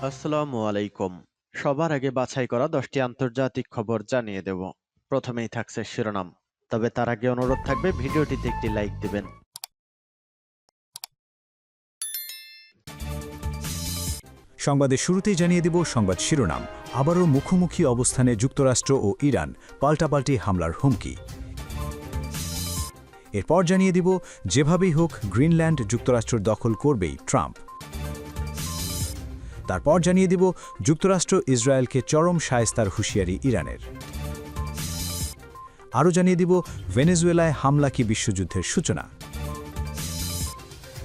আসসালামু আলাইকুম। সবার আগে বাছাই করা 10টি আন্তর্জাতিক খবর জানিয়ে দেব। প্রথমেই থাকছে শিরোনাম। তবে তার আগে অনুরোধ থাকবে ভিডিওটিতে একটি লাইক দিবেন। সংবাদের শুরুতেই জানিয়ে দিব সংবাদ শিরোনাম। আবারও মুখোমুখি অবস্থানে যুক্তরাষ্ট্র ও ইরান, পাল্টাপাল্টি হামলার হুমকি। এরপর জানিয়ে দিব যেভাবেই হোক গ্রিনল্যান্ড যুক্তরাষ্ট্র দখল করবেই ট্রাম্প। তারপর জানিয়ে দিব যুক্তরাষ্ট্র ইসরায়েলকে চরম শায়েস্তার হুঁশিয়ারি ইরানের। আরও জানিয়ে দিব ভেনেজুয়েলায় হামলা কি বিশ্বযুদ্ধের সূচনা।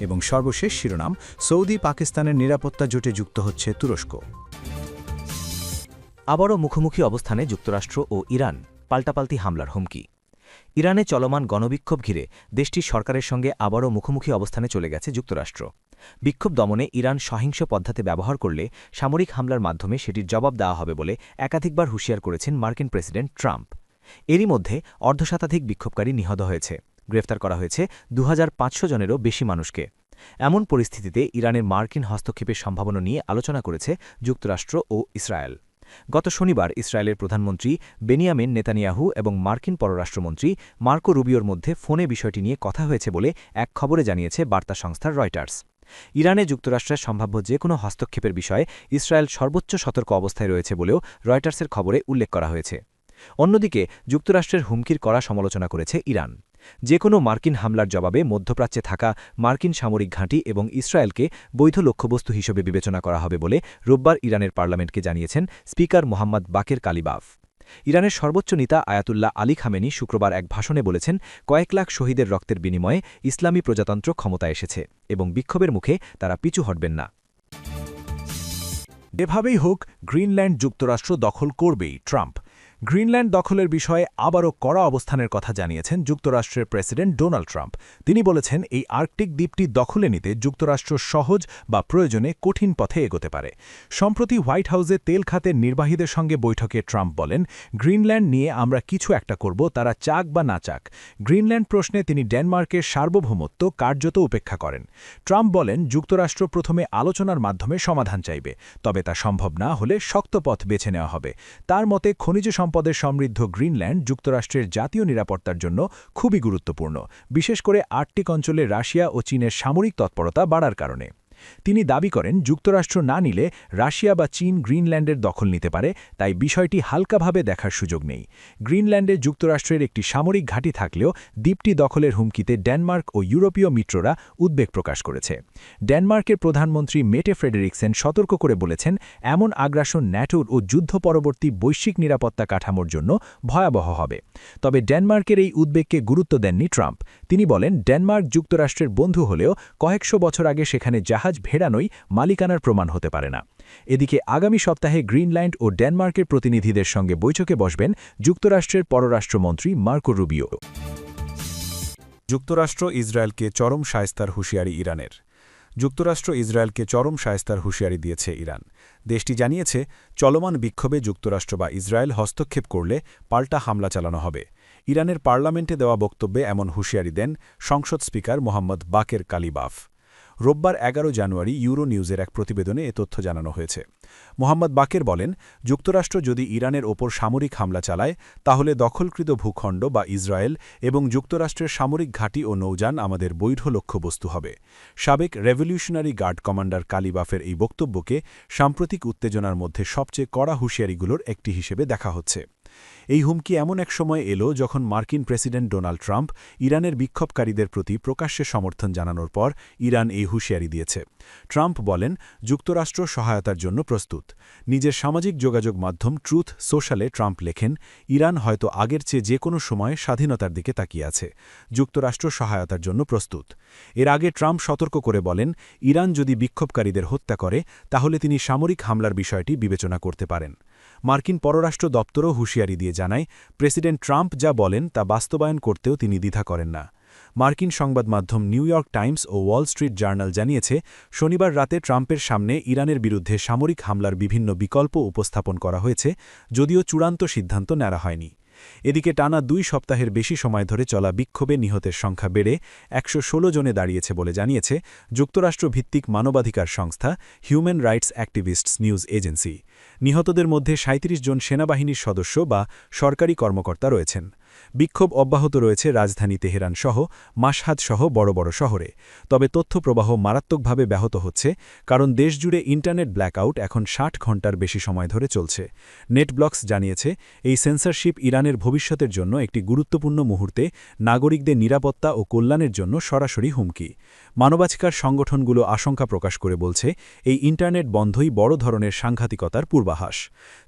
এবং সর্বশেষ শিরোনাম, সৌদি পাকিস্তানের নিরাপত্তা জোটে যুক্ত হচ্ছে তুরস্ক। আবারও মুখোমুখি অবস্থানে যুক্তরাষ্ট্র ও ইরান, পাল্টাপাল্টি হামলার হুমকি। ইরানে চলমান গণবিক্ষোভ ঘিরে দেশটির সরকারের সঙ্গে আবারও মুখোমুখি অবস্থানে চলে গেছে যুক্তরাষ্ট্র। বিক্ষোভ দমনে ইরান সহিংস পদ্ধতি ব্যবহার করলে সামরিক হামলার মাধ্যমে সেটির জবাব দেওয়া হবে বলে একাধিকবার হুঁশিয়ার করেছেন মার্কিন প্রেসিডেন্ট ট্রাম্প। এরই মধ্যে অর্ধশতাধিক বিক্ষোভকারী নিহত হয়েছে, গ্রেফতার করা হয়েছে 2500 জনেরও বেশি মানুষকে। এমন পরিস্থিতিতে ইরানের মার্কিন হস্তক্ষেপের সম্ভাবনা নিয়ে আলোচনা করেছে যুক্তরাষ্ট্র ও ইসরায়েল। গত শনিবার ইসরায়েলের প্রধানমন্ত্রী বেনিয়ামিন নেতানিয়াহু এবং মার্কিন পররাষ্ট্রমন্ত্রী মার্কো রুবিওর মধ্যে ফোনে বিষয়টি নিয়ে কথা হয়েছে বলে এক খবরে জানিয়েছে বার্তা সংস্থা রয়টার্স। ইরানে যুক্তরাষ্ট্রের সম্ভাব্য যে কোনো হস্তক্ষেপের বিষয়ে ইসরায়েল সর্বোচ্চ সতর্ক অবস্থায় রয়েছে বলেও রয়টার্সের খবরে উল্লেখ করা হয়েছে। অন্যদিকে যুক্তরাষ্ট্রের হুমকির কড়া সমালোচনা করেছে ইরান। যে কোনো মার্কিন হামলার জবাবে মধ্যপ্রাচ্যে থাকা মার্কিন সামরিক ঘাঁটি এবং ইসরায়েলকে বৈধ লক্ষ্যবস্তু হিসেবে বিবেচনা করা হবে বলে রোববার ইরানের পার্লামেন্টকে জানিয়েছেন স্পিকার মোহাম্মদ বাকের কালিবাফ। ইরানের সর্বোচ্চ নেতা আয়াতুল্লাহ আলী খামেনি শুক্রবার এক ভাষণে বলেছেন, কয়েক লাখ শহীদের রক্তের বিনিময়ে ইসলামী প্রজাতন্ত্র ক্ষমতায় এসেছে এবং বিক্ষোভের মুখে তারা পিছু হটবেন না। যেভাবেই হোক গ্রিনল্যান্ড যুক্তরাষ্ট্র দখল করবেই ট্রাম্প। গ্রিনল্যান্ড দখলের বিষয়ে আবারও কড়া অবস্থানের কথা জানিয়েছেন যুক্তরাষ্ট্রের প্রেসিডেন্ট ডোনাল্ড ট্রাম্প। তিনি বলেছেন, এই আর্কটিক দ্বীপটি দখলে নিতে যুক্তরাষ্ট্র সহজ বা প্রয়োজনে কঠিন পথে এগোতে পারে। সম্প্রতি হোয়াইট হাউসে তেল খাতের নির্বাহীদের সঙ্গে বৈঠকে ট্রাম্প বলেন, গ্রিনল্যান্ড নিয়ে আমরা কিছু একটা করব, তারা চাক বা না চাক। গ্রিনল্যান্ড প্রশ্নে তিনি ডেনমার্কের সার্বভৌমত্ব কার্যত উপেক্ষা করেন। ট্রাম্প বলেন, যুক্তরাষ্ট্র প্রথমে আলোচনার মাধ্যমে সমাধান চাইবে, তবে তা সম্ভব না হলে শক্ত পথ বেছে নেওয়া হবে। তার মতে খনিজ সম্পদের সমৃদ্ধ গ্রিনল্যান্ড যুক্তরাষ্ট্রের জাতীয় নিরাপত্তার জন্য খুবই গুরুত্বপূর্ণ, বিশেষ করে আর্কটিক অঞ্চলে রাশিয়া ও চীনের সামরিক তৎপরতা বাড়ার কারণে। তিনি দাবি করেন, যুক্তরাষ্ট্র না নিলে রাশিয়া বা চীন গ্রিনল্যান্ডের দখল নিতে পারে, তাই বিষয়টি হালকাভাবে দেখার সুযোগ নেই। গ্রিনল্যান্ডে যুক্তরাষ্ট্রের একটি সামরিক ঘাঁটি থাকলেও দ্বীপটি দখলের হুমকিতে ডেনমার্ক ও ইউরোপীয় মিত্ররা উদ্বেগ প্রকাশ করেছে। ডেনমার্কের প্রধানমন্ত্রী মেটে ফ্রেডেরিকসেন সতর্ক করে বলেছেন, এমন আগ্রাসন ন্যাটোর ও যুদ্ধ পরবর্তী বৈশ্বিক নিরাপত্তা কাঠামোর জন্য ভয়াবহ হবে। তবে ডেনমার্কের এই উদ্বেগকে গুরুত্ব দেননি ট্রাম্প। তিনি বলেন, ডেনমার্ক যুক্তরাষ্ট্রের বন্ধু হলেও কয়েকশো বছর আগে সেখানে জাহাজ ভেড়ানোই মালিকানার প্রমাণ হতে পারে না। এদিকে আগামী সপ্তাহে গ্রিনল্যান্ড ও ডেনমার্কের প্রতিনিধিদের সঙ্গে বৈঠকে বসবেন যুক্তরাষ্ট্রের পররাষ্ট্রমন্ত্রী মার্কো রুবিও। যুক্তরাষ্ট্র ইসরায়েলকে চরম শায়েস্তার হুঁশিয়ারি ইরানের। যুক্তরাষ্ট্র ইসরায়েলকে চরম শায়েস্তার হুঁশিয়ারি দিয়েছে ইরান। দেশটি জানিয়েছে, চলমান বিক্ষোভে যুক্তরাষ্ট্র বা ইসরায়েল হস্তক্ষেপ করলে পাল্টা হামলা চালানো হবে। ইরানের পার্লামেন্টে দেওয়া বক্তব্যে এমন হুঁশিয়ারি দেন সংসদ স্পিকার মোহাম্মদ বাকের কালিবাফ। রোববার 11 জানুয়ারি ইউরো নিউজের এক প্রতিবেদনে এ তথ্য জানানো হয়েছে। মোহাম্মদ বাকের বলেন, যুক্তরাষ্ট্র যদি ইরানের ওপর সামরিক হামলা চালায়, তাহলে দখলকৃত ভূখণ্ড বা ইসরায়েল এবং যুক্তরাষ্ট্রের সামরিক ঘাঁটি ও নৌযান আমাদের বৈধ লক্ষ্যবস্তু হবে। সাবেক রেভলিউশনারি গার্ড কমান্ডার কালিবাফের এই বক্তব্যকে সাম্প্রতিক উত্তেজনার মধ্যে সবচেয়ে কড়া হুঁশিয়ারিগুলোর একটি হিসেবে দেখা হচ্ছে। এই হুমকি এমন এক সময় এলো যখন মার্কিন প্রেসিডেন্ট ডোনাল্ড ট্রাম্প ইরানের বিক্ষোভকারীদের প্রতি প্রকাশ্যে সমর্থন জানানোর পর ইরান এই হুঁশিয়ারি দিয়েছে। ট্রাম্প বলেন, যুক্তরাষ্ট্র সহায়তার জন্য প্রস্তুত। নিজের সামাজিক যোগাযোগ মাধ্যম ট্রুথ সোশ্যালে ট্রাম্প লেখেন, ইরান হয়তো আগের চেয়ে যে কোনো সময় স্বাধীনতার দিকে তাকিয়ে আছে। যুক্তরাষ্ট্র সহায়তার জন্য প্রস্তুত। এর আগে ট্রাম্প সতর্ক করে বলেন, ইরান যদি বিক্ষোভকারীদের হত্যা করে, তাহলে তিনি সামরিক হামলার বিষয়টি বিবেচনা করতে পারেন। মার্কিন পররাষ্ট্র দপ্তরও হুঁশিয়ারি দিয়ে জানায়, প্রেসিডেন্ট ট্রাম্প যা বলেন তা বাস্তবায়ন করতেও তিনি দ্বিধা করেন না। মার্কিন সংবাদ মাধ্যম নিউ ইয়র্ক টাইমস ও ওয়াল স্ট্রিট জার্নাল জানিয়েছে, শনিবার রাতে ট্রাম্পের সামনে ইরানের বিরুদ্ধে সামরিক হামলার বিভিন্ন বিকল্প উপস্থাপন করা হয়েছে, যদিও চূড়ান্ত সিদ্ধান্ত নেওয়া হয়নি। এদিকে টানা 2 সপ্তাহের বেশি সময় ধরে চলা বিক্ষোভে নিহতের সংখ্যা বেড়ে 116 জনে দাঁড়িয়েছে বলে জানিয়েছে যুক্তরাষ্ট্রভিত্তিক মানবাধিকার সংস্থা human rights activists news agency. নিহতদের মধ্যে 37 জন সেনাবাহিনীর সদস্য বা সরকারি কর্মকর্তা রয়েছেন। বিক্ষোভ অব্যাহত রয়েছে রাজধানী তেহরান সহ মাশহাদ সহ বড় বড় শহরে। তবে তথ্য প্রবাহ মারাত্মকভাবে ব্যাহত হচ্ছে, কারণ দেশজুড়ে ইন্টারনেট ব্ল্যাকআউট এখন 60 ঘণ্টার বেশি সময় ধরে চলছে। নেটব্লকস জানিয়েছে, এই সেন্সরশিপ ইরানের ভবিষ্যতের জন্য একটি গুরুত্বপূর্ণ মুহূর্তে নাগরিকদের নিরাপত্তা ও কল্যাণের জন্য সরাসরি হুমকি। মানবাধিকার সংগঠনগুলো আশঙ্কা প্রকাশ করে বলছে, এই ইন্টারনেট বন্ধই বড় ধরনের সাংঘাতিকতার পূর্বাভাস।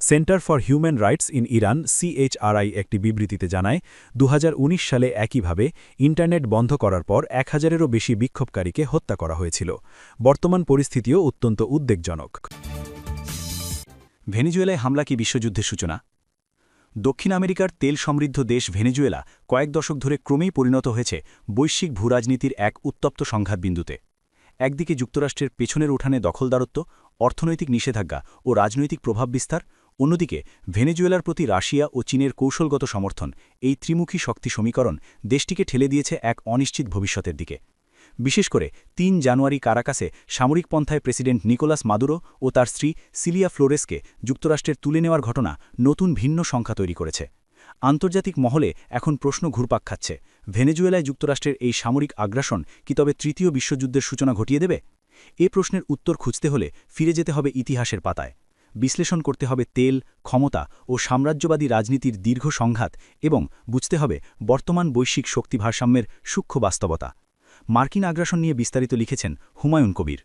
Centre for human rights in Iran CHRI একটি বিবৃতিতে জানায়, 2019 সালে একইভাবে ইন্টারনেট বন্ধ করার পর 1000-এরও বেশি বিক্ষোভকারীকে হত্যা করা হয়েছিল। বর্তমান পরিস্থিতিও অত্যন্ত উদ্বেগজনক। ভেনেজুয়েলায় হামলা কি বিশ্বযুদ্ধের সূচনা? দক্ষিণ আমেরিকার তেল সমৃদ্ধ দেশ ভেনেজুয়েলা কয়েক দশক ধরে ক্রমেই পরিণত হয়েছে বৈশ্বিক ভূরাজনীতির এক উত্তপ্ত সংঘাতবিন্দুতে। একদিকে যুক্তরাষ্ট্রের পেছনের উঠানে দখলদারত্ব, অর্থনৈতিক নিষেধাজ্ঞা ও রাজনৈতিক প্রভাব বিস্তার, অন্যদিকে ভেনেজুয়েলার প্রতি রাশিয়া ও চীনের কৌশলগত সমর্থন। এই ত্রিমুখী শক্তি সমীকরণ দেশটিকে ঠেলে দিয়েছে এক অনিশ্চিত ভবিষ্যতের দিকে। বিশেষ করে 3 জানুয়ারি কারাকাসে সামরিক পন্থায় প্রেসিডেন্ট নিকোলাস মাদুরো ও তার স্ত্রী সিলিয়া ফ্লোরেসকে যুক্তরাষ্ট্রের তুলে নেওয়ার ঘটনা নতুন ভিন্ন সংখ্যা তৈরি করেছে। আন্তর্জাতিক মহলে এখন প্রশ্ন ঘুরপাক খাচ্ছে, ভেনেজুয়েলায় যুক্তরাষ্ট্রের এই সামরিক আগ্রাসন কি তবে তৃতীয় বিশ্বযুদ্ধের সূচনা ঘটিয়ে দেবে? এ প্রশ্নের উত্তর খুঁজতে হলে ফিরে যেতে হবে ইতিহাসের পাতায়। বিশ্লেষণ করতে হবে তেল, ক্ষমতা ও সাম্রাজ্যবাদী রাজনীতির দীর্ঘ সংঘাত এবং বুঝতে হবে বর্তমান বৈশ্বিক শক্তি ভারসাম্যের সূক্ষ্ম বাস্তবতা। মার্কিন আগ্রাসন নিয়ে বিস্তারিত লিখেছেন হুমায়ুন কবির।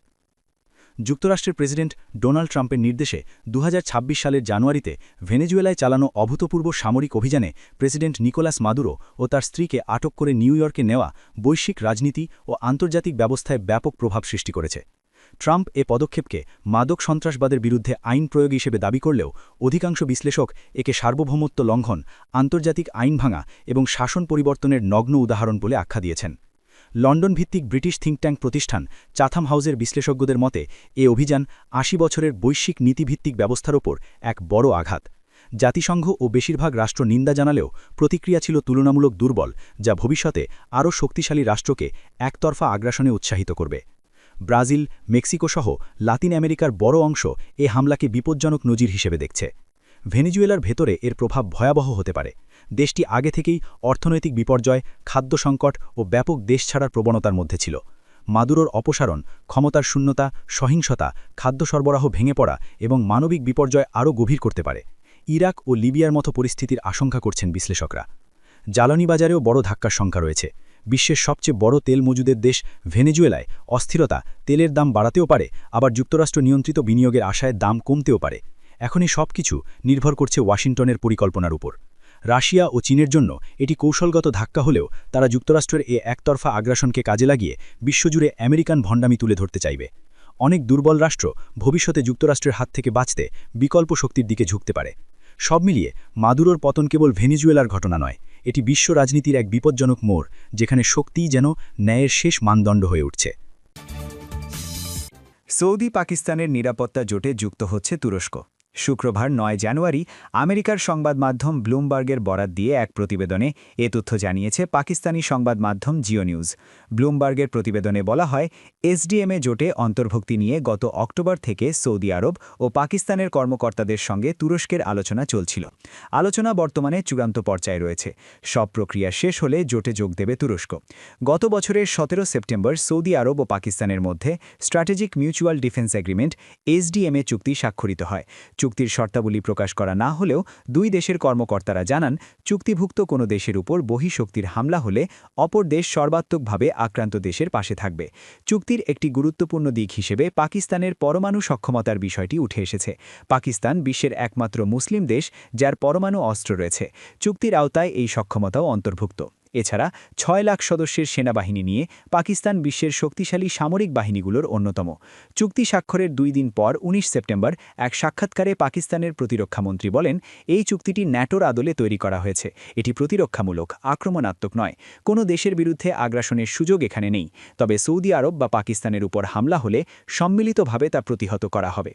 যুক্তরাষ্ট্রের প্রেসিডেন্ট ডোনাল্ড ট্রাম্পের নির্দেশে 2026 সালের জানুয়ারিতে ভেনেজুয়েলায় চালানো অভূতপূর্ব সামরিক অভিযানে প্রেসিডেন্ট নিকোলাস মাদুরো ও তার স্ত্রীকে আটক করে নিউ ইয়র্কে নেওয়া বৈশ্বিক রাজনীতি ও আন্তর্জাতিক ব্যবস্থায় ব্যাপক প্রভাব সৃষ্টি করেছে। ট্রাম্প এ পদক্ষেপকে মাদক সন্ত্রাসবাদের বিরুদ্ধে আইন প্রয়োগ হিসেবে দাবি করলেও অধিকাংশ বিশ্লেষক একে সার্বভৌমত্ব লঙ্ঘন, আন্তর্জাতিক আইন ভাঙা এবং শাসন পরিবর্তনের নগ্ন উদাহরণ বলে আখ্যা দিয়েছেন। লন্ডন ভিত্তিক ব্রিটিশ থিঙ্ক ট্যাঙ্ক প্রতিষ্ঠান চাথাম হাউসের বিশ্লেষজ্ঞদের মতে এ অভিযান 80 বছরের বৈশ্বিক নীতিভিত্তিক ব্যবস্থার ওপর এক বড় আঘাত। জাতিসংঘ ও বেশিরভাগ রাষ্ট্র নিন্দা জানালেও প্রতিক্রিয়া ছিল তুলনামূলক দুর্বল, যা ভবিষ্যতে আরও শক্তিশালী রাষ্ট্রকে একতরফা আগ্রাসনে উৎসাহিত করবে। ব্রাজিল, মেক্সিকো সহ লাতিন আমেরিকার বড় অংশ এ হামলাকে বিপজ্জনক নজির হিসেবে দেখছে। ভেনেজুয়েলার ভেতরে এর প্রভাব ভয়াবহ হতে পারে। দেশটি আগে থেকেই অর্থনৈতিক বিপর্যয়, খাদ্য সংকট ও ব্যাপক দেশ ছাড়ার প্রবণতার মধ্যে ছিল। মাদুরোর অপসারণ, ক্ষমতার শূন্যতা, সহিংসতা, খাদ্য সরবরাহ ভেঙে পড়া এবং মানবিক বিপর্যয় আরও গভীর করতে পারে। ইরাক ও লিবিয়ার মতো পরিস্থিতির আশঙ্কা করছেন বিশ্লেষকরা। জ্বালানি বাজারেও বড় ধাক্কার শঙ্কা রয়েছে। বিশ্বের সবচেয়ে বড় তেল মজুদের দেশ ভেনেজুয়েলায় অস্থিরতা তেলের দাম বাড়াতেও পারে, আবার যুক্তরাষ্ট্র নিয়ন্ত্রিত বিনিয়োগের আশায় দাম কমতেও পারে। এখন এই সব কিছু নির্ভর করছে ওয়াশিংটনের পরিকল্পনার উপর। রাশিয়া ও চীনের জন্য এটি কৌশলগত ধাক্কা হলেও তারা যুক্তরাষ্ট্রের এ একতরফা আগ্রাসনকে কাজে লাগিয়ে বিশ্বজুড়ে আমেরিকান ভণ্ডামি তুলে ধরতে চাইবে। অনেক দুর্বল রাষ্ট্র ভবিষ্যতে যুক্তরাষ্ট্রের হাত থেকে বাঁচতে বিকল্প শক্তির দিকে ঝুঁকতে পারে। সব মিলিয়ে মাদুরোর পতন কেবল ভেনেজুয়েলার ঘটনা নয়, এটি বিশ্ব রাজনীতির এক বিপজ্জনক মোড়, যেখানে শক্তিই যেন ন্যায়ের শেষ মানদণ্ড হয়ে উঠছে। সৌদি পাকিস্তানের নিরাপত্তা জোটে যুক্ত হচ্ছে তুরস্ক। শুক্রবার 9 জানুয়ারি আমেরিকার সংবাদ মাধ্যম ব্লুমবার্গের বরাত দিয়ে এক প্রতিবেদনে এ তথ্য জানিয়েছে পাকিস্তানি সংবাদ মাধ্যম জিও নিউজ। ব্লুমবার্গের প্রতিবেদনে বলা হয়, এসডিএমএ জোটে অন্তর্ভুক্তি নিয়ে গত অক্টোবর থেকে সৌদি আরব ও পাকিস্তানের কর্মকর্তাদের সঙ্গে তুরস্কের আলোচনা চলছিল। আলোচনা বর্তমানে চূড়ান্ত পর্যায়ে রয়েছে। সব প্রক্রিয়া শেষ হলে জোটে যোগ দেবে তুরস্ক। গত বছরের 17 সেপ্টেম্বর সৌদি আরব ও পাকিস্তানের মধ্যে স্ট্র্যাটেজিক মিউচুয়াল ডিফেন্স এগ্রিমেন্ট এসডিএমএ চুক্তি স্বাক্ষরিত হয়। চুক্তির শর্তাবলী প্রকাশ করা না হলেও দুই দেশের কর্মকর্তারা জানান, চুক্তিভুক্ত কোনো দেশের উপর বহিঃশক্তির হামলা হলে অপর দেশ সর্বাত্মকভাবে আক্রান্ত দেশের পাশে থাকবে। চুক্তির একটি গুরুত্বপূর্ণ দিক হিসেবে পাকিস্তানের পরমাণু সক্ষমতার বিষয়টি উঠে এসেছে। পাকিস্তান বিশ্বের একমাত্র মুসলিম দেশ যার পরমাণু অস্ত্র রয়েছে। চুক্তির আওতায় এই সক্ষমতাও অন্তর্ভুক্ত। এছাড়া 6 লাখ সদস্যের সেনাবাহিনী নিয়ে পাকিস্তান বিশ্বের শক্তিশালী সামরিক বাহিনীগুলোর অন্যতম। চুক্তি স্বাক্ষরের 2 দিন পর 19 সেপ্টেম্বর এক সাক্ষাৎকারে পাকিস্তানের প্রতিরক্ষামন্ত্রী বলেন, এই চুক্তিটি ন্যাটোর আদলে তৈরি করা হয়েছে। এটি প্রতিরক্ষামূলক, আক্রমণাত্মক নয়। কোনো দেশের বিরুদ্ধে আগ্রাসনের সুযোগ এখানে নেই। তবে সৌদি আরব বা পাকিস্তানের উপর হামলা হলে সম্মিলিতভাবে তা প্রতিহত করা হবে।